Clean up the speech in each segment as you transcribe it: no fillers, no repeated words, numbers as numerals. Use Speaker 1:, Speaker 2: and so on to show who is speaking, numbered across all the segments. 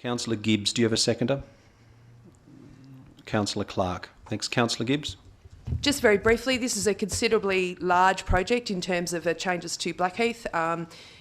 Speaker 1: Councillor Gibbs, do you have a seconder? Councillor Clark. Thanks. Councillor Gibbs.
Speaker 2: Just very briefly, this is a considerably large project in terms of changes to Blackheath.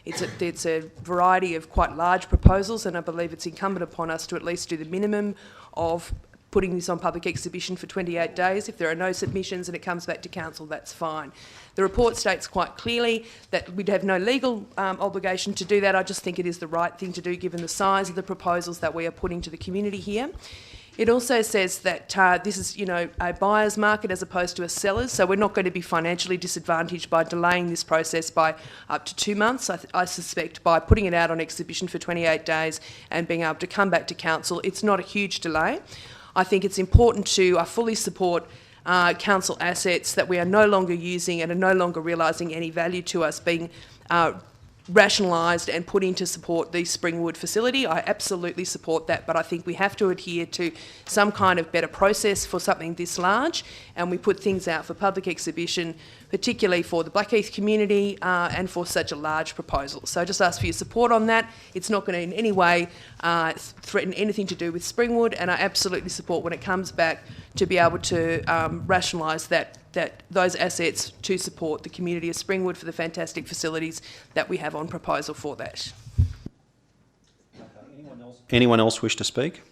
Speaker 2: It's a variety of quite large proposals, and I believe it's incumbent upon us to at least do the minimum of putting this on public exhibition for 28 days. If there are no submissions and it comes back to council, that's fine. The report states quite clearly that we'd have no legal obligation to do that. I just think it is the right thing to do given the size of the proposals that we are putting to the community here. It also says that this is, a buyer's market as opposed to a seller's, so we're not going to be financially disadvantaged by delaying this process by up to 2 months. I suspect by putting it out on exhibition for 28 days and being able to come back to council, it's not a huge delay. I think it's important to fully support council assets that we are no longer using and are no longer realising any value to us being rationalised and put into support the Springwood facility. I absolutely support that, but I think we have to adhere to some kind of better process for something this large, and we put things out for public exhibition, particularly for the Blackheath community and for such a large proposal. So I just ask for your support on that. It's not going to in any way threaten anything to do with Springwood, and I absolutely support when it comes back to be able to rationalise those assets to support the community of Springwood for the fantastic facilities that we have on proposal for that.
Speaker 1: Anyone else wish to speak?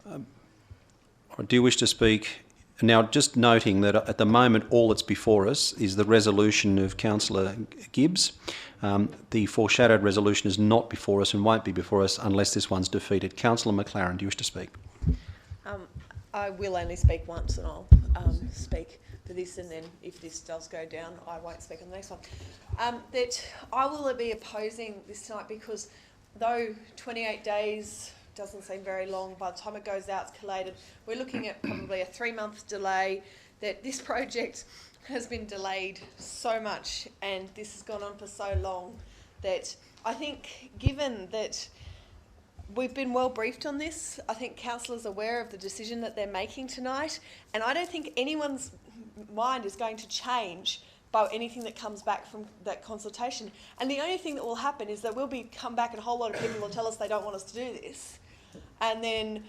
Speaker 1: I do wish to speak. Now, just noting that at the moment all that's before us is the resolution of Councillor Gibbs. The foreshadowed resolution is not before us and won't be before us unless this one's defeated. Councillor McLaren, do you wish to speak?
Speaker 3: I will only speak once, and I'll speak for this, and then if this does go down, I won't speak on the next one. That I will be opposing this tonight because though 28 days doesn't seem very long, by the time it goes out, it's collated, we're looking at probably a 3-month delay, that this project has been delayed so much and this has gone on for so long that I think, given that we've been well briefed on this, I think councillors are aware of the decision that they're making tonight, and I don't think anyone's mind is going to change by anything that comes back from that consultation. And the only thing that will happen is that we'll come back and a whole lot of people will tell us they don't want us to do this. And then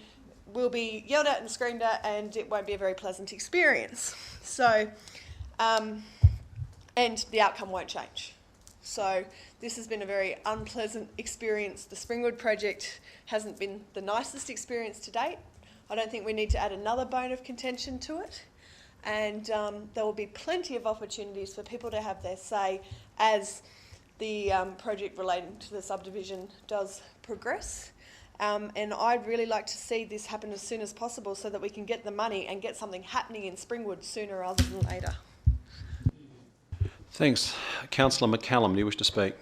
Speaker 3: we'll be yelled at and screamed at, and it won't be a very pleasant experience. So, and the outcome won't change. So this has been a very unpleasant experience. The Springwood project hasn't been the nicest experience to date. I don't think we need to add another bone of contention to it. And there will be plenty of opportunities for people to have their say as the project relating to the subdivision does progress. And I'd really like to see this happen as soon as possible so that we can get the money and get something happening in Springwood sooner rather than later.
Speaker 1: Thanks. Councillor McCallum, do you wish to speak?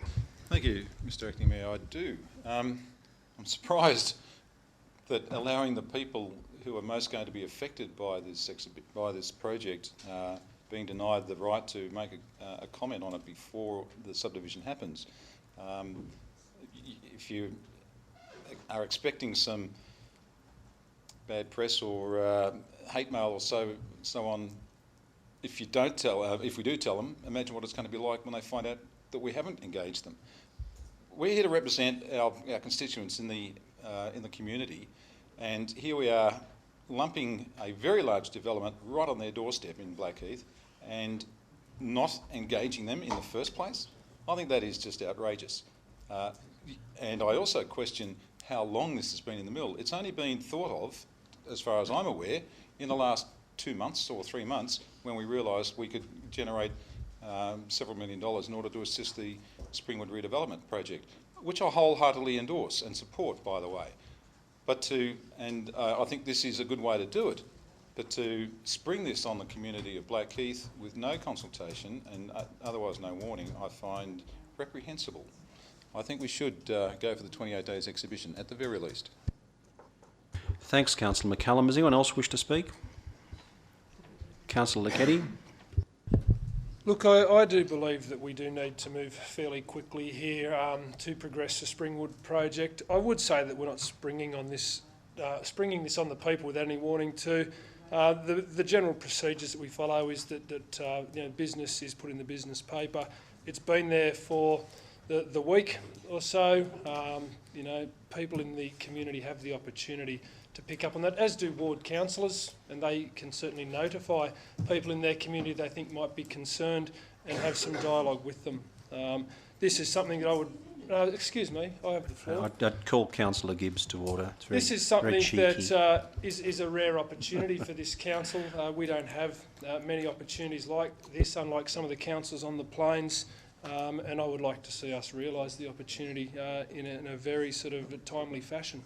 Speaker 4: Thank you, Mr Acting Mayor. I do. I'm surprised that allowing the people who are most going to be affected by this project being denied the right to make a comment on it before the subdivision happens. If you are expecting some bad press or hate mail or so on, if we do tell them, imagine what it's going to be like when they find out that we haven't engaged them. We're here to represent our constituents in the community, and here we are lumping a very large development right on their doorstep in Blackheath and not engaging them in the first place. I think that is just outrageous. And I also question how long this has been in the middle. It's only been thought of, as far as I'm aware, in the last 2 months or 3 months when we realised we could generate several $1 million in order to assist the Springwood redevelopment project, which I wholeheartedly endorse and support, by the way. But I think this is a good way to do it, but to spring this on the community of Blackheath with no consultation and otherwise no warning, I find reprehensible. I think we should go for the 28 days exhibition at the very least.
Speaker 1: Thanks, Councillor McCallum. Does anyone else wish to speak? Councillor Lecchetti.
Speaker 5: Look, I do believe that we do need to move fairly quickly here to progress the Springwood project. I would say that we're not springing this on the people without any warning too. The general procedures that we follow is that business is put in the business paper. It's been there for the week or so, you know, people in the community have the opportunity to pick up on that, as do ward councillors, and they can certainly notify people in their community they think might be concerned and have some dialogue with them. This is something that I would... excuse me, I have the floor.
Speaker 1: I'd call Councillor Gibbs to order. It's very,
Speaker 5: This is something
Speaker 1: very cheeky.
Speaker 5: that is a rare opportunity for this council. We don't have many opportunities like this, unlike some of the councils on the plains, and I would like to see us realise the opportunity in a very sort of timely fashion.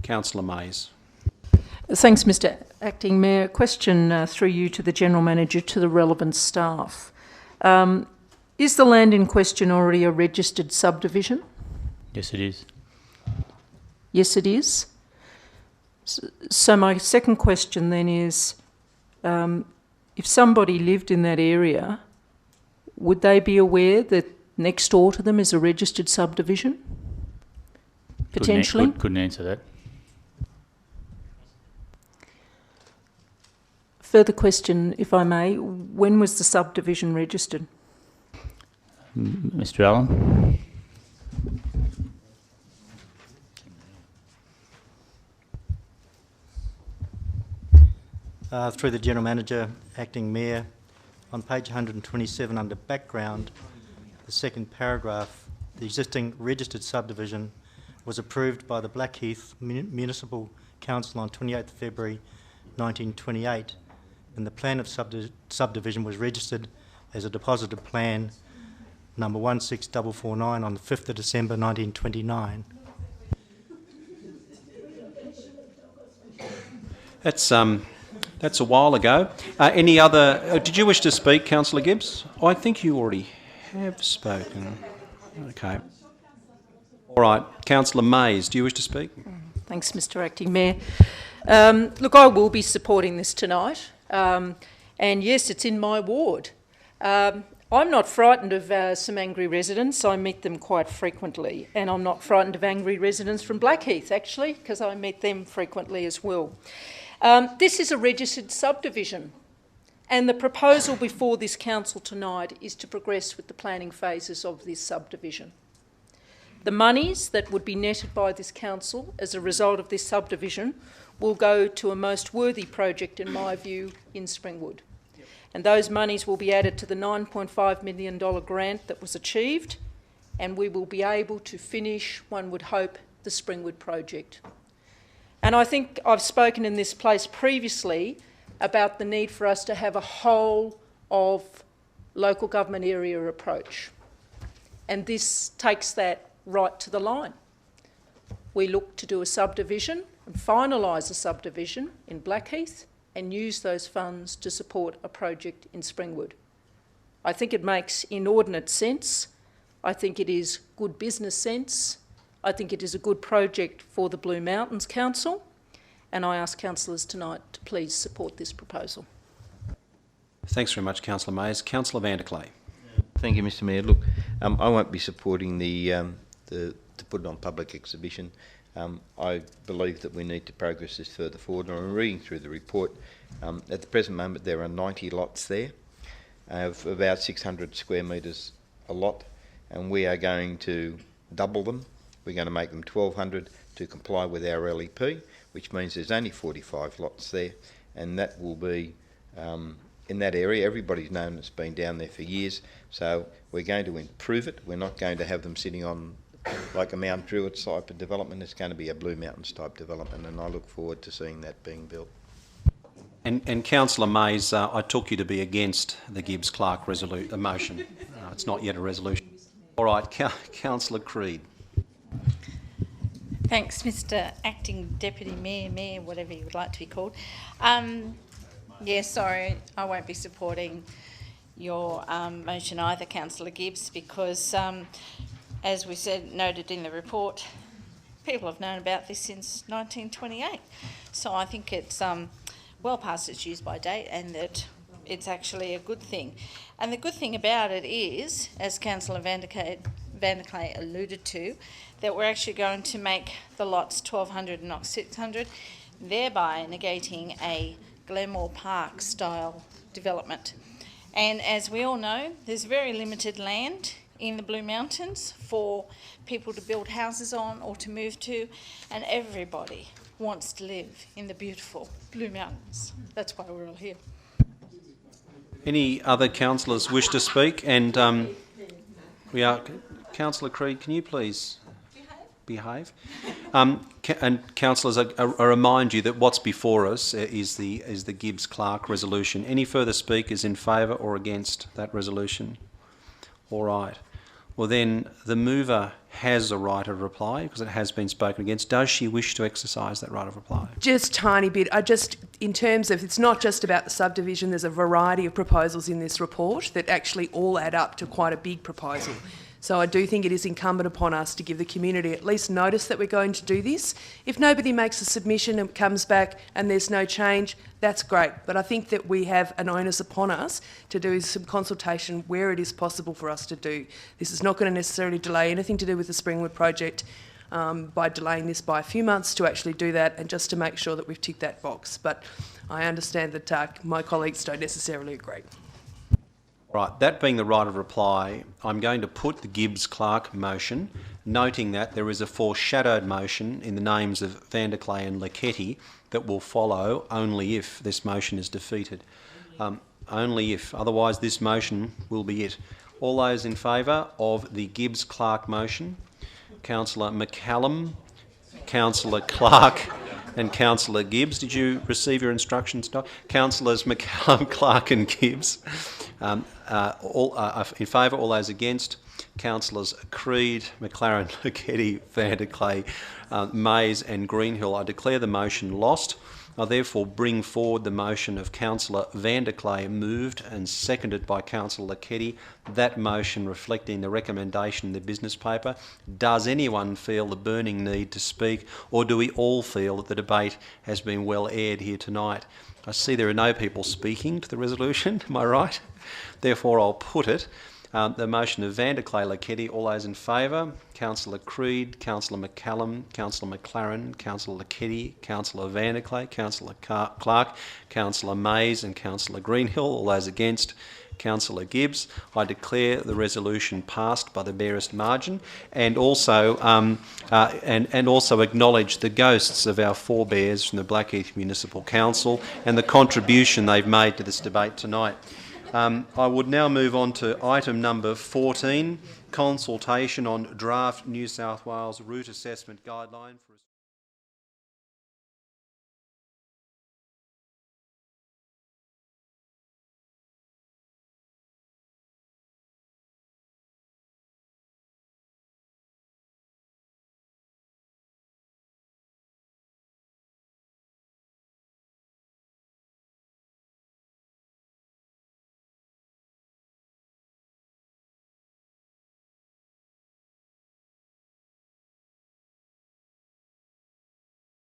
Speaker 1: Councillor Mays.
Speaker 6: Thanks, Mr Acting Mayor. Question through you to the General Manager, to the relevant staff. Is the land in question already a registered subdivision?
Speaker 7: Yes, it is.
Speaker 6: Yes, it is. So my second question then is, if somebody lived in that area, would they be aware that next door to them is a registered subdivision? Potentially?
Speaker 7: Couldn't answer that.
Speaker 6: Further question, if I may, when was the subdivision registered?
Speaker 7: Mr Allen?
Speaker 8: Through the General Manager, Acting Mayor, on page 127 under background, the second paragraph, the existing registered subdivision was approved by the Blackheath Municipal Council on 28th February 1928, and the plan of subdivision was registered as a deposited plan number 16449 on the 5th of December 1929.
Speaker 1: That's a while ago. Any other... did you wish to speak, Councillor Gibbs? I think you already have spoken. Okay. All right. Councillor Mays, do you wish to speak?
Speaker 6: Thanks, Mr Acting Mayor. Look, I will be supporting this tonight. And yes, it's in my ward. I'm not frightened of some angry residents. I meet them quite frequently. And I'm not frightened of angry residents from Blackheath, actually, because I meet them frequently as well. This is a registered subdivision. And the proposal before this council tonight is to progress with the planning phases of this subdivision. The monies that would be netted by this council as a result of this subdivision will go to a most worthy project, in my view, in Springwood. And those monies will be added to the $9.5 million grant that was achieved, and we will be able to finish, one would hope, the Springwood project. And I think I've spoken in this place previously about the need for us to have a whole of local government area approach. And this takes that right to the line. We look to do a subdivision and finalise a subdivision in Blackheath and use those funds to support a project in Springwood. I think it makes inordinate sense. I think it is good business sense. I think it is a good project for the Blue Mountains Council, and I ask councillors tonight to please support this proposal.
Speaker 1: Thanks very much, Councillor Mays. Councillor van der Klee.
Speaker 9: Thank you, Mr Mayor. Look, I won't be supporting to put it on public exhibition. I believe that we need to progress this further forward. And I'm reading through the report. At the present moment, there are 90 lots there, of about 600 square metres a lot, and we are going to double them. We're going to make them 1,200 to comply with our LEP, which means there's only 45 lots there, and that will be in that area. Everybody's known it's been down there for years, so we're going to improve it. We're not going to have them sitting on like a Mount Druitt type of development. It's going to be a Blue Mountains type development, and I look forward to seeing that being built.
Speaker 1: And Councillor Mays, I took you to be against the Gibbs-Clark motion. It's not yet a resolution. All right, Councillor Creed.
Speaker 10: Thanks, Mr Acting Deputy Mayor, whatever you would like to be called. Yeah, sorry, I won't be supporting your motion either, Councillor Gibbs, because as we said, noted in the report, people have known about this since 1928. So I think it's well past its use by date, and that it's actually a good thing. And the good thing about it is, as Councillor van der Klee alluded to, that we're actually going to make the lots 1,200 and not 600, thereby negating a Glenmore Park style development. And as we all know, there's very limited land in the Blue Mountains for people to build houses on or to move to, and everybody wants to live in the beautiful Blue Mountains. That's why we're all here.
Speaker 1: Any other councillors wish to speak? And Councillor Creed, can you please behave? And councillors, I remind you that what's before us is the Gibbs-Clark resolution. Any further speakers in favour or against that resolution? All right. Well then, the mover has a right of reply because it has been spoken against. Does she wish to exercise that right of reply?
Speaker 2: Just tiny bit. In terms of, it's not just about the subdivision, there's a variety of proposals in this report that actually all add up to quite a big proposal. So I do think it is incumbent upon us to give the community at least notice that we're going to do this. If nobody makes a submission and comes back and there's no change, that's great. But I think that we have an onus upon us to do some consultation where it is possible for us to do. This is not going to necessarily delay anything to do with the Springwood project by delaying this by a few months to actually do that and just to make sure that we've ticked that box. But I understand that my colleagues don't necessarily agree.
Speaker 1: Right, that being the right of reply, I'm going to put the Gibbs-Clark motion, noting that there is a foreshadowed motion in the names of Vanderclay and Lecchetti that will follow only if this motion is defeated. Only if, otherwise this motion will be it. All those in favour of the Gibbs-Clark motion? Councillor McCallum, Councillor Clark and Councillor Gibbs. Did you receive your instructions, Doc? Councillors McCallum, Clark and Gibbs. In favour, all those against? Councillors Creed, McLaren, Lecchetti, Vanderclay, Mays and Greenhill. I declare the motion lost. I therefore bring forward the motion of Councillor Vanderclay, moved and seconded by Councillor Lecchetti. That motion reflecting the recommendation in the business paper. Does anyone feel the burning need to speak, or do we all feel that the debate has been well aired here tonight? I see there are no people speaking to the resolution, am I right? Therefore I'll put it. The motion of Vanderclay, Lecchetti, all those in favour? Councillor Creed, Councillor McCallum, Councillor McLaren, Councillor Lecchetti, Councillor Vanderclay, Councillor Clark, Councillor Mays and Councillor Greenhill. All those against? Councillor Gibbs. I declare the resolution passed by the barest margin, and also also acknowledge the ghosts of our forebears from the Blackheath Municipal Council and the contribution they've made to this debate tonight. I would now move on to item number 14, consultation on draft New South Wales route assessment guideline for